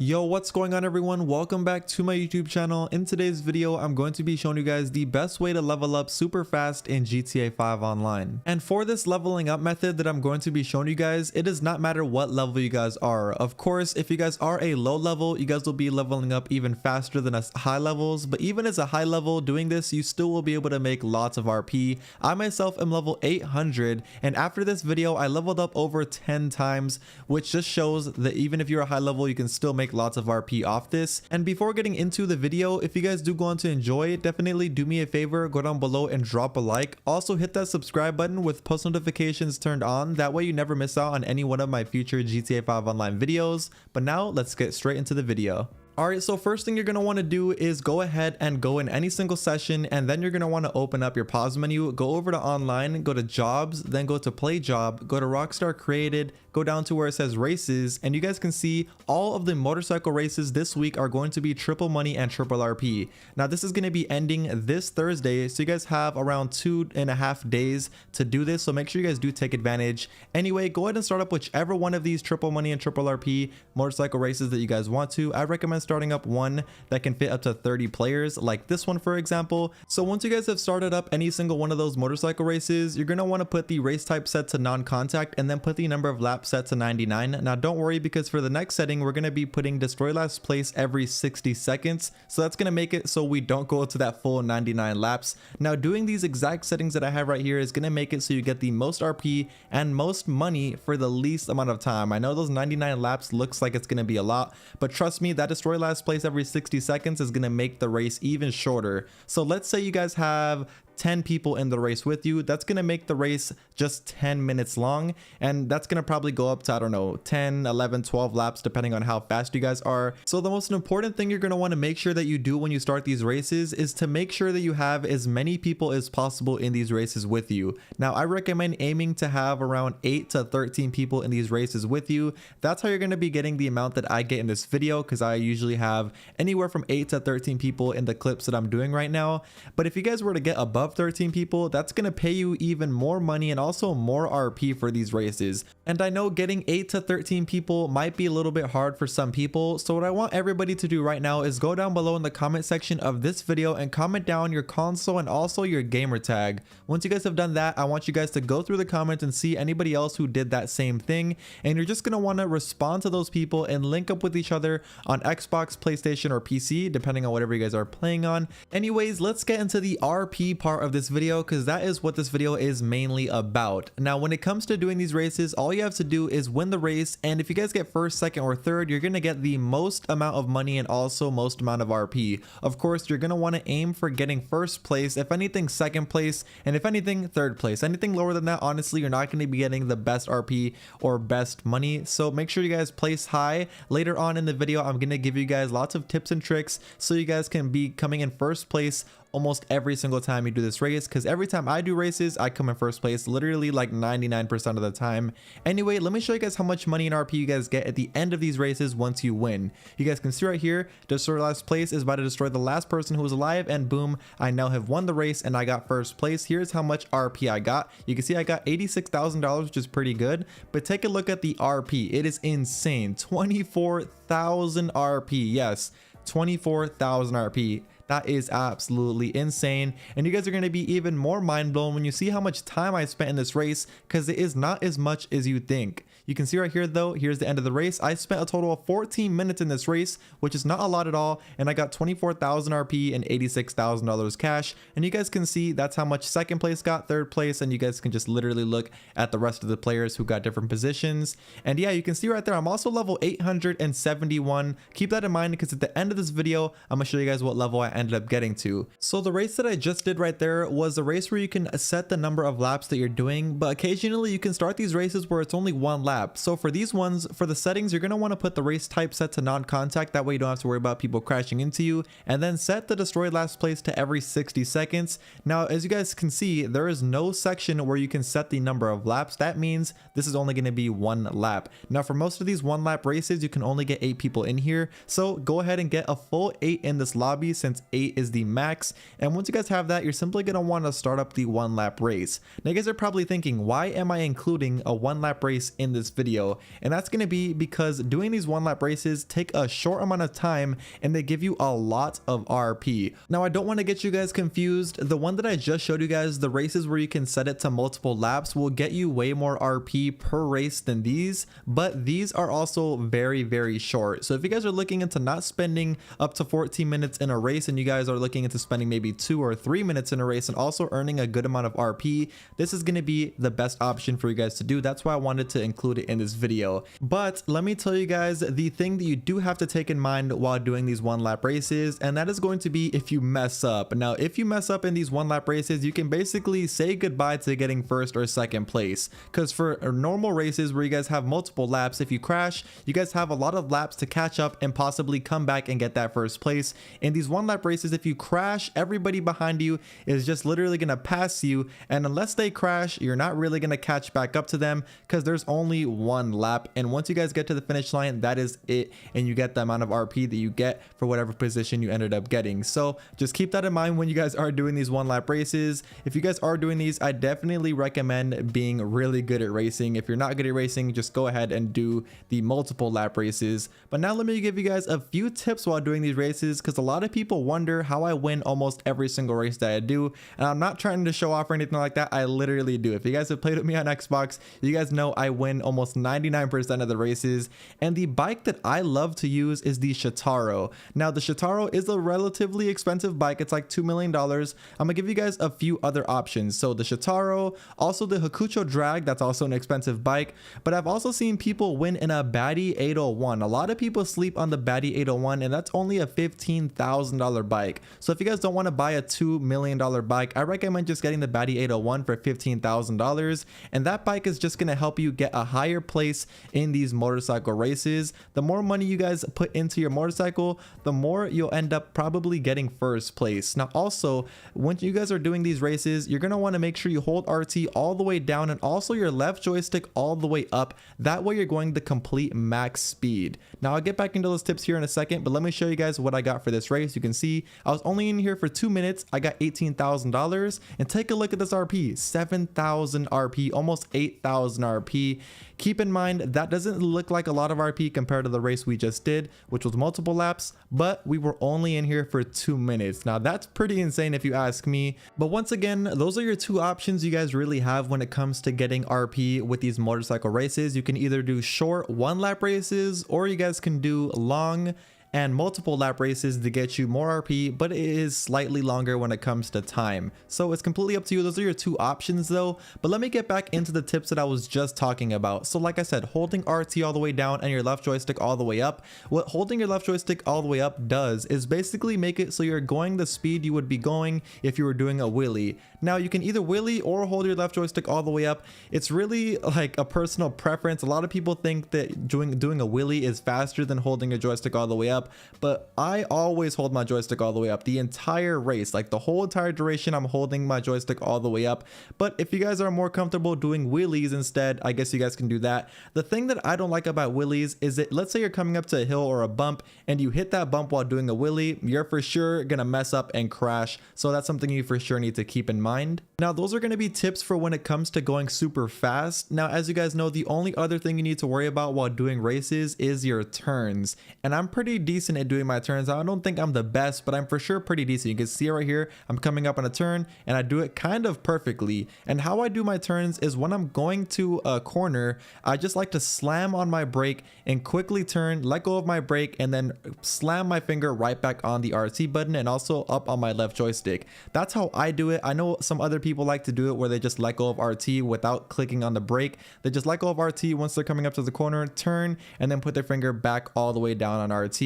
Yo, what's going on everyone? Welcome back to my YouTube channel. In today's video, I'm going to be showing you guys the best way to level up super fast in GTA 5 Online. And for this leveling up method that I'm going to be showing you guys, it does not matter what level you guys are. Of course, if you guys are a low level, you guys will be leveling up even faster than us high levels. But even as a high level doing this, you still will be able to make lots of RP. I myself am level 800, and after this video, I leveled up over 10 times, which just shows that even if you're a high level, you can still make lots of RP off this. And before getting into the video, if you guys do go on to enjoy it, definitely do me a favor, go down below and drop a like. Also hit that subscribe button with post notifications turned on, that way you never miss out on any one of my future GTA 5 Online videos. But now let's get straight into the video. Alright, so first thing you're going to want to do is go ahead and go in any single session, and then you're going to want to open up your pause menu, go over to online, go to jobs, then go to play job, go to Rockstar Created, go down to where it says races, and you guys can see all of the motorcycle races this week are going to be triple money and triple RP. Now this is going to be ending this Thursday, so you guys have around 2.5 days to do this, so make sure you guys do take advantage. Anyway, go ahead and start up whichever one of these triple money and triple RP motorcycle races that you guys want to. I recommend starting up one that can fit up to 30 players, like this one for example. So once you guys have started up any single one of those motorcycle races, you're going to want to put the race type set to non-contact and then put the number of laps set to 99. Now don't worry, because for the next setting we're going to be putting destroy last place every 60 seconds, so that's going to make it so we don't go to that full 99 laps. Now doing these exact settings that I have right here is going to make it so you get the most RP and most money for the least amount of time. I know those 99 laps looks like it's going to be a lot, but trust me, that destroy last place every 60 seconds is going to make the race even shorter. So let's say you guys have 10 people in the race with you, that's going to make the race just 10 minutes long, and that's going to probably go up to, I don't know, 10, 11, 12 laps depending on how fast you guys are. So the most important thing you're going to want to make sure that you do when you start these races is to make sure that you have as many people as possible in these races with you. Now I recommend aiming to have around 8 to 13 people in these races with you. That's how you're going to be getting the amount that I get in this video, because I usually have anywhere from 8 to 13 people in the clips that I'm doing right now. But if you guys were to get above 13 people, that's going to pay you even more money and also more RP for these races. And I know getting 8 to 13 people might be a little bit hard for some people, so what I want everybody to do right now is go down below in the comment section of this video and comment down your console and also your gamer tag. Once you guys have done that, I want you guys to go through the comments and see anybody else who did that same thing, and you're just going to want to respond to those people and link up with each other on Xbox, PlayStation, or PC, depending on whatever you guys are playing on. Anyways, let's get into the RP part of this video, because that is what this video is mainly about. Now when it comes to doing these races, all you have to do is win the race, and if you guys get first, second, or third, you're going to get the most amount of money and also most amount of RP. Of course, you're going to want to aim for getting first place, if anything second place, and if anything third place. Anything lower than that, honestly, you're not going to be getting the best RP or best money, so make sure you guys place high. Later on in the video, I'm going to give you guys lots of tips and tricks so you guys can be coming in first place almost every single time you do this race, because every time I do races I come in first place, literally like 99% of the time. Anyway, let me show you guys how much money and RP you guys get at the end of these races once you win. You guys can see right here, destroy last place is about to destroy the last person who was alive, and boom, I now have won the race and I got first place. Here's how much RP I got. You can see I got $86,000, which is pretty good, but take a look at the RP. It is insane. 24,000 RP. Yes, 24,000 RP. That is absolutely insane, and you guys are going to be even more mind blown when you see how much time I spent in this race, because it is not as much as you think. You can see right here though, here's the end of the race. I spent a total of 14 minutes in this race, which is not a lot at all, and I got 24,000 RP and $86,000 cash. And you guys can see that's how much second place got, third place, and you guys can just literally look at the rest of the players who got different positions. And yeah, you can see right there I'm also level 871. Keep that in mind, because at the end of this video I'm gonna show you guys what level I ended up getting to. So the race that I just did right there was a race where you can set the number of laps that you're doing, but occasionally you can start these races where it's only one lap. So for these ones, for the settings, you're going to want to put the race type set to non-contact, that way you don't have to worry about people crashing into you, and then set the destroy last place to every 60 seconds. Now as you guys can see, there is no section where you can set the number of laps. That means this is only going to be one lap. Now for most of these one lap races, you can only get 8 people in here, so go ahead and get a full 8 in this lobby, since 8 is the max. And once you guys have that, you're simply going to want to start up the one lap race. Now you guys are probably thinking, why am I including a one lap race in this this video, and that's going to be because doing these one lap races take a short amount of time and they give you a lot of RP. Now I don't want to get you guys confused. The one that I just showed you guys, the races where you can set it to multiple laps, will get you way more RP per race than these, but these are also very short. So if you guys are looking into not spending up to 14 minutes in a race and you guys are looking into spending maybe 2 or 3 minutes in a race and also earning a good amount of RP, this is going to be the best option for you guys to do. That's why I wanted to include it in this video. But let me tell you guys the thing that you do have to take in mind while doing these one lap races, and that is going to be if you mess up. Now if you mess up in these one lap races, you can basically say goodbye to getting first or second place, because for normal races where you guys have multiple laps, if you crash, you guys have a lot of laps to catch up and possibly come back and get that first place. In these one lap races, if you crash, everybody behind you is just literally gonna pass you, and unless they crash, you're not really gonna catch back up to them because there's only one lap, and once you guys get to the finish line, that is it, and you get the amount of RP that you get for whatever position you ended up getting. So just keep that in mind when you guys are doing these one lap races. If you guys are doing these, I definitely recommend being really good at racing. If you're not good at racing, just go ahead and do the multiple lap races. But now let me give you guys a few tips while doing these races, because a lot of people wonder how I win almost every single race that I do, and I'm not trying to show off or anything like that. I literally do. If you guys have played with me on Xbox, you guys know I win almost 99% of the races, and the bike that I love to use is the Shotaro. Now the Shotaro is a relatively expensive bike. It's like $2 million. I'm gonna give you guys a few other options. So the Shotaro, also the Hakucho Drag, that's also an expensive bike, but I've also seen people win in a Batty 801. A lot of people sleep on the Batty 801, and that's only a $15,000 bike. So if you guys don't want to buy a $2 million bike, I recommend just getting the Batty 801 for $15,000, and that bike is just going to help you get a higher place in these motorcycle races. The more money you guys put into your motorcycle, the more you'll end up probably getting first place. Now also, when you guys are doing these races, you're going to want to make sure you hold RT all the way down and also your left joystick all the way up. That way you're going the complete max speed. Now I'll get back into those tips here in a second, but let me show you guys what I got for this race. You can see I was only in here for 2 minutes. I got $18,000, and take a look at this RP, 7,000 RP, almost 8,000 RP. Keep in mind that doesn't look like a lot of RP compared to the race we just did, which was multiple laps, but we were only in here for 2 minutes. Now that's pretty insane if you ask me. But once again, those are your two options you guys really have when it comes to getting RP with these motorcycle races. You can either do short one lap races, or you guys can do long and multiple lap races to get you more RP, but it is slightly longer when it comes to time. So it's completely up to you. Those are your two options though. But let me get back into the tips that I was just talking about. So like I said, holding RT all the way down and your left joystick all the way up. What holding your left joystick all the way up does is basically make it so you're going the speed you would be going if you were doing a wheelie. Now you can either wheelie or hold your left joystick all the way up. It's really like a personal preference. A lot of people think that doing a wheelie is faster than holding your joystick all the way up, but I always hold my joystick all the way up the entire race. Like the whole entire duration, I'm holding my joystick all the way up. But if you guys are more comfortable doing wheelies instead, I guess you guys can do that. The thing that I don't like about wheelies is that, let's say you're coming up to a hill or a bump and you hit that bump while doing a wheelie, you're for sure gonna mess up and crash. So that's something you for sure need to keep in mind. Now those are going to be tips for when it comes to going super fast. Now as you guys know, the only other thing you need to worry about while doing races is your turns, and I'm pretty decent at doing my turns. I don't think I'm the best, but I'm for sure pretty decent. You can see it right here. I'm coming up on a turn and I do it kind of perfectly. And how I do my turns is when I'm going to a corner, I just like to slam on my brake and quickly turn, let go of my brake, and then slam my finger right back on the RT button and also up on my left joystick. That's how I do it. I know some other people like to do it where they just let go of RT without clicking on the brake. They just let go of RT once they're coming up to the corner, turn, and then put their finger back all the way down on RT.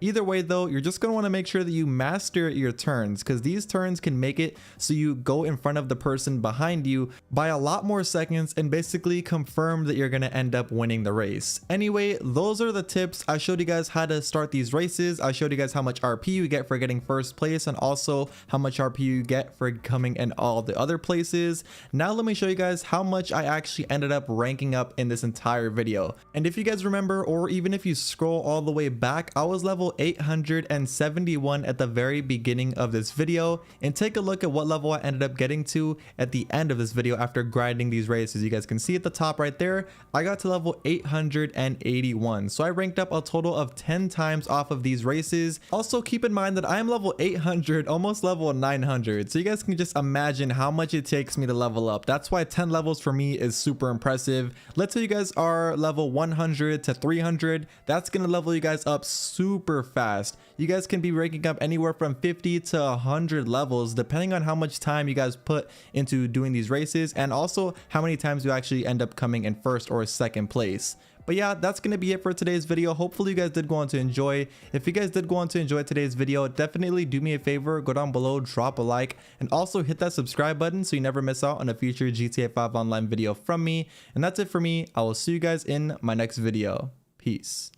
Either way though, you're just going to want to make sure that you master your turns, because these turns can make it so you go in front of the person behind you by a lot more seconds and basically confirm that you're going to end up winning the race. Anyway, those are the tips. I showed you guys how to start these races. I showed you guys how much RP you get for getting first place and also how much RP you get for coming in all the other places. Now let me show you guys how much I actually ended up ranking up in this entire video. And if you guys remember, or even if you scroll all the way back, I was was level 871 at the very beginning of this video, and take a look at what level I ended up getting to at the end of this video after grinding these races. You guys can see at the top right there, I got to level 881. So I ranked up a total of 10 times off of these races. Also keep in mind that I am level 800, almost level 900. So you guys can just imagine how much it takes me to level up. That's why 10 levels for me is super impressive. Let's say you guys are level 100 to 300. That's gonna level you guys up super fast. You guys can be ranking up anywhere from 50 to 100 levels depending on how much time you guys put into doing these races, and also how many times you actually end up coming in first or second place. But yeah, that's going to be it for today's video. Hopefully you guys did go on to enjoy. If you guys did go on to enjoy today's video, definitely do me a favor, go down below, drop a like, and also hit that subscribe button so you never miss out on a future GTA 5 online video from me. And that's it for me. I will see you guys in my next video. Peace.